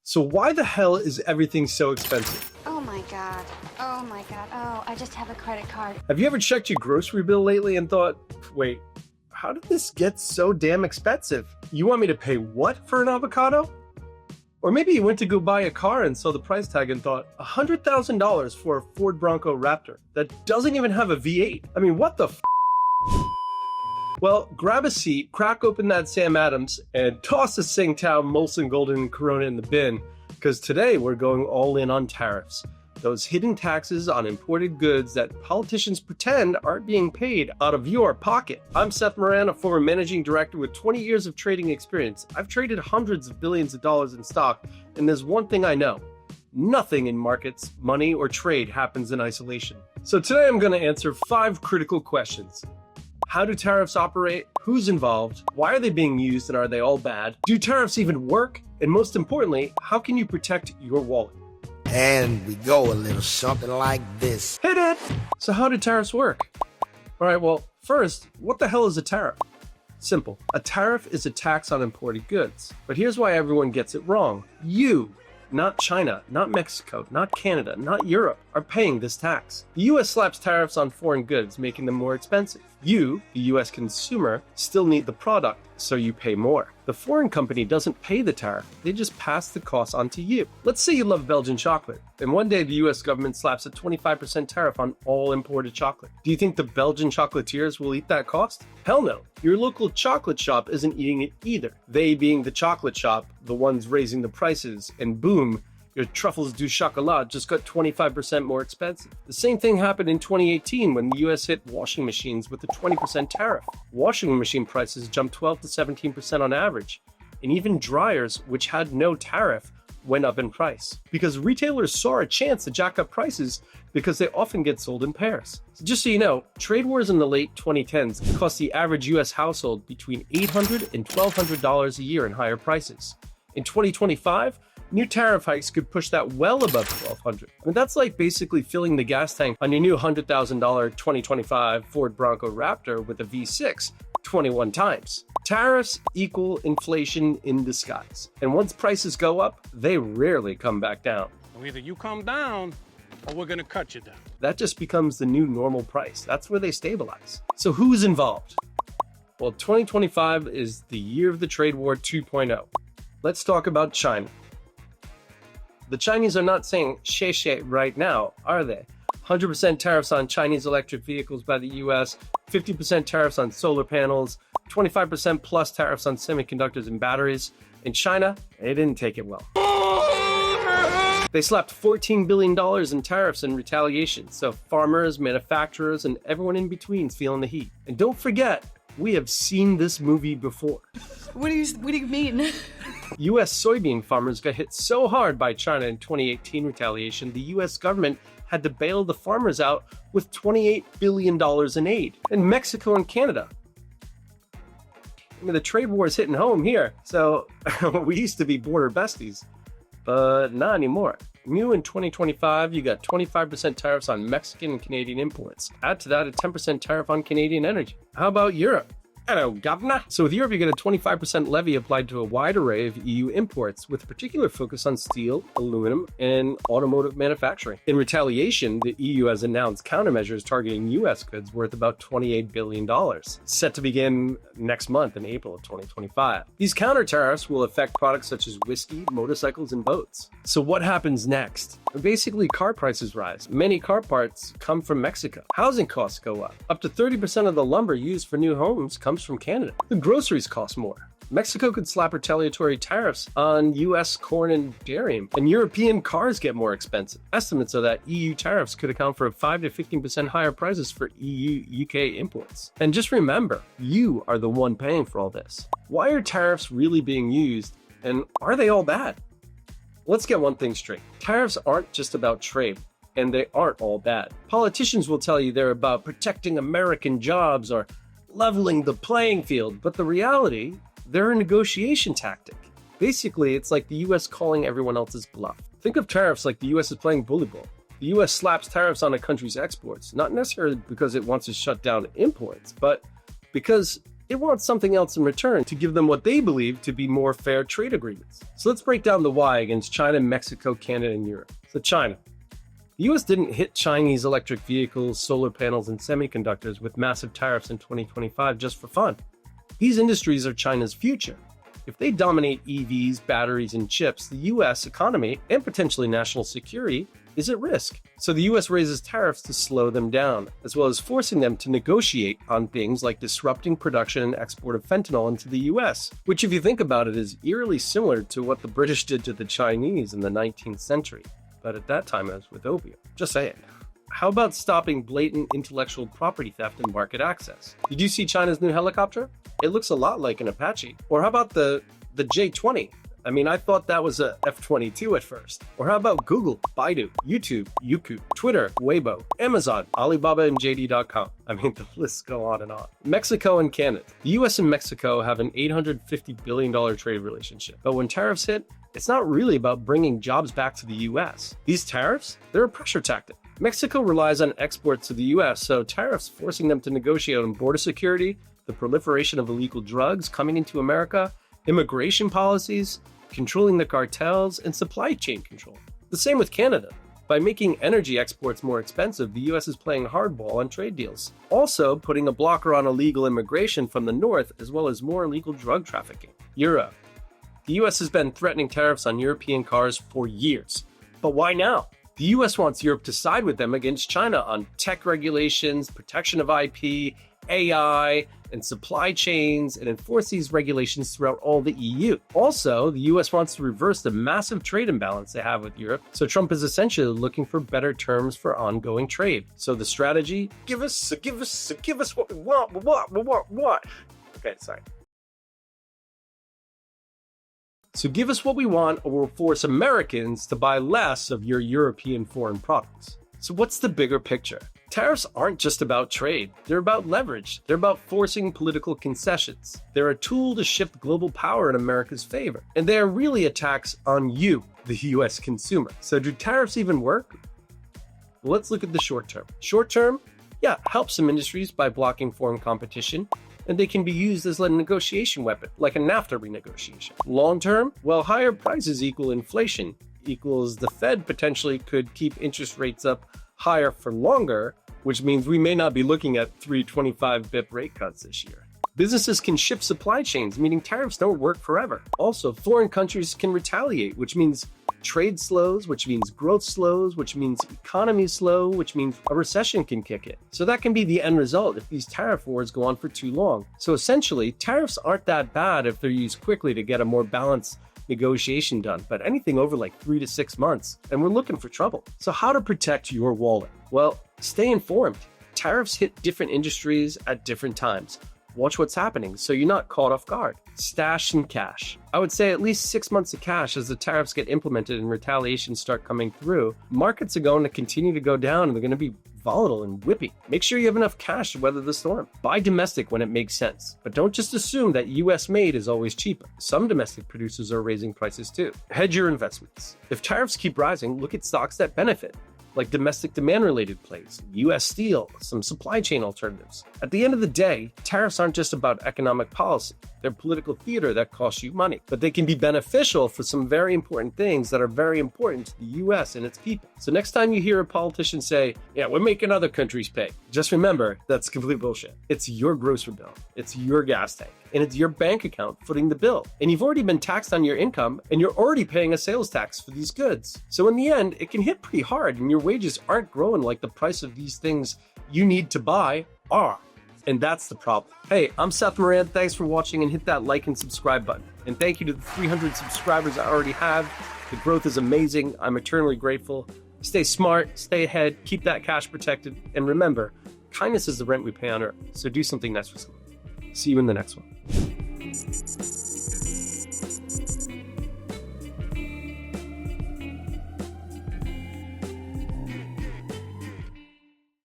So why the hell is everything so expensive? Oh my god. Oh my god. Oh, I just have a credit card. Have you ever checked your grocery bill lately and thought, wait, how did this get so damn expensive? You want me to pay what for an avocado? Or maybe you went to go buy a car and saw the price tag and thought, $100,000 for a Ford Bronco Raptor that doesn't even have a V8. I mean, what the f? Well, grab a seat, crack open that Sam Adams, and toss the Tsingtao, Molson Golden, and Corona in the bin, because today we're going all in on tariffs. Those hidden taxes on imported goods that politicians pretend aren't being paid out of your pocket. I'm Seth Moran, a former managing director with 20 years of trading experience. I've traded hundreds of billions of dollars in stock, and there's one thing I know. Nothing in markets, money, or trade happens in isolation. So today I'm going to answer 5 critical questions. How do tariffs operate? Who's involved? Why are they being used and are they all bad? Do tariffs even work? And most importantly, how can you protect your wallet? And we go a little something like this. Hit it! So how do tariffs work? All right, well, first, what the hell is a tariff? Simple. A tariff is a tax on imported goods. But here's why everyone gets it wrong. You, not China, not Mexico, not Canada, not Europe, are paying this tax. The US slaps tariffs on foreign goods, making them more expensive. You, the US consumer, still need the product, so you pay more. The foreign company doesn't pay the tariff, they just pass the cost on to you. Let's say you love Belgian chocolate, and one day the US government slaps a 25% tariff on all imported chocolate. Do you think the Belgian chocolatiers will eat that cost? Hell no. Your local chocolate shop isn't eating it either. They being the chocolate shop, the ones raising the prices, and boom, your truffles du chocolat just got 25% more expensive. The same thing happened in 2018 when the US hit washing machines with a 20% tariff. Washing machine prices jumped 12 to 17% on average, and even dryers, which had no tariff, went up in price. Because retailers saw a chance to jack up prices because they often get sold in pairs. So just so you know, trade wars in the late 2010s cost the average US household between $800 and $1,200 a year in higher prices. In 2025, new tariff hikes could push that well above $1,200. I mean, that's like basically filling the gas tank on your new $100,000 2025 Ford Bronco Raptor with a V6 21 times. Tariffs equal inflation in disguise. And once prices go up, they rarely come back down. So either you come down or we're going to cut you down. That just becomes the new normal price. That's where they stabilize. So who's involved? Well, 2025 is the year of the trade war 2.0. Let's talk about China. The Chinese are not saying "xie right now, are they? 100% tariffs on Chinese electric vehicles by the US, 50% tariffs on solar panels, 25% plus tariffs on semiconductors and batteries. In China, they didn't take it well. They slapped $14 billion in tariffs in retaliation, so farmers, manufacturers, and everyone in between's feeling the heat. And don't forget, we have seen this movie before. What do you mean? US soybean farmers got hit so hard by China in 2018 retaliation, the US government had to bail the farmers out with $28 billion in aid. And Mexico and Canada. I mean, the trade war is hitting home here. So we used to be border besties, but not anymore. New in 2025, you got 25% tariffs on Mexican and Canadian imports. Add to that a 10% tariff on Canadian energy. How about Europe? Hello, governor. So with Europe, you get a 25% levy applied to a wide array of EU imports, with a particular focus on steel, aluminum, and automotive manufacturing. In retaliation, the EU has announced countermeasures targeting US goods worth about $28 billion, set to begin next month in April of 2025. These counter tariffs will affect products such as whiskey, motorcycles, and boats. So what happens next? Basically, car prices rise. Many car parts come from Mexico. Housing costs go up. Up to 30% of the lumber used for new homes comes from Canada. The groceries cost more. Mexico could slap retaliatory tariffs on US corn and dairy, and European cars get more expensive. Estimates are that EU tariffs could account for 5 to 15% higher prices for EU-UK imports. And just remember, you are the one paying for all this. Why are tariffs really being used, and are they all bad? Let's get one thing straight. Tariffs aren't just about trade, and they aren't all bad. Politicians will tell you they're about protecting American jobs or leveling the playing field, but the reality, they're a negotiation tactic. Basically, it's like the US calling everyone else's bluff. Think of tariffs like the US is playing bully ball. The US slaps tariffs on a country's exports, not necessarily because it wants to shut down imports, but because it wants something else in return to give them what they believe to be more fair trade agreements. So let's break down the why against China, Mexico, Canada, and Europe. So China. The US didn't hit Chinese electric vehicles, solar panels, and semiconductors with massive tariffs in 2025 just for fun. These industries are China's future. If they dominate EVs, batteries, and chips, the US economy and potentially national security is at risk. So the US raises tariffs to slow them down, as well as forcing them to negotiate on things like disrupting production and export of fentanyl into the US, which if you think about it is eerily similar to what the British did to the Chinese in the 19th century. But at that time it was with opium. Just saying. How about stopping blatant intellectual property theft and market access? Did you see China's new helicopter? It looks a lot like an Apache. Or how about the J-20? I mean, I thought that was a F-22 at first. Or how about Google, Baidu, YouTube, Youku, Twitter, Weibo, Amazon, Alibaba, and JD.com? I mean, the lists go on and on. Mexico and Canada. The US and Mexico have an $850 billion trade relationship. But when tariffs hit, it's not really about bringing jobs back to the US. These tariffs, they're a pressure tactic. Mexico relies on exports to the US, so tariffs forcing them to negotiate on border security, the proliferation of illegal drugs coming into America, immigration policies, controlling the cartels, and supply chain control. The same with Canada. By making energy exports more expensive, the US is playing hardball on trade deals. Also, putting a blocker on illegal immigration from the north, as well as more illegal drug trafficking. Europe. The US has been threatening tariffs on European cars for years. But why now? The US wants Europe to side with them against China on tech regulations, protection of IP, AI, and supply chains, and enforce these regulations throughout all the EU. Also, the US wants to reverse the massive trade imbalance they have with Europe, so Trump is essentially looking for better terms for ongoing trade. So the strategy, give us what we want. Okay, sorry. So give us what we want, or we'll force Americans to buy less of your European foreign products. So what's the bigger picture? Tariffs aren't just about trade. They're about leverage. They're about forcing political concessions. They're a tool to shift global power in America's favor. And they are really attacks on you, the US consumer. So do tariffs even work? Well, let's look at the short term. Short term, yeah, help some industries by blocking foreign competition, and they can be used as a negotiation weapon, like a NAFTA renegotiation. Long term, well, higher prices equal inflation, equals the Fed potentially could keep interest rates up higher for longer, which means we may not be looking at 325 BIP rate cuts this year. Businesses can shift supply chains, meaning tariffs don't work forever. Also, foreign countries can retaliate, which means trade slows, which means growth slows, which means economies slow, which means a recession can kick in. So that can be the end result if these tariff wars go on for too long. So essentially, tariffs aren't that bad if they're used quickly to get a more balanced negotiation done, but anything over like 3 to 6 months, and we're looking for trouble. So how to protect your wallet? Well, stay informed. Tariffs hit different industries at different times. Watch what's happening so you're not caught off guard. Stash some cash. I would say at least 6 months of cash as the tariffs get implemented and retaliations start coming through. Markets are going to continue to go down and they're going to be volatile and whippy. Make sure you have enough cash to weather the storm. Buy domestic when it makes sense, but don't just assume that US made is always cheaper. Some domestic producers are raising prices too. Hedge your investments. If tariffs keep rising, look at stocks that benefit, like domestic demand-related plays, US steel, some supply chain alternatives. At the end of the day, tariffs aren't just about economic policy. They're political theater that costs you money, but they can be beneficial for some very important things that are very important to the US and its people. So next time you hear a politician say, yeah, we're making other countries pay, just remember that's complete bullshit. It's your grocery bill, it's your gas tank, and it's your bank account footing the bill. And you've already been taxed on your income, and you're already paying a sales tax for these goods. So in the end, it can hit pretty hard, and your wages aren't growing like the price of these things you need to buy are. And that's the problem. Hey, I'm Seth Moran. Thanks for watching, and hit that like and subscribe button. And thank you to the 300 subscribers I already have. The growth is amazing. I'm eternally grateful. Stay smart, stay ahead, keep that cash protected, and remember, kindness is the rent we pay on earth. So do something nice for someone. See you in the next one.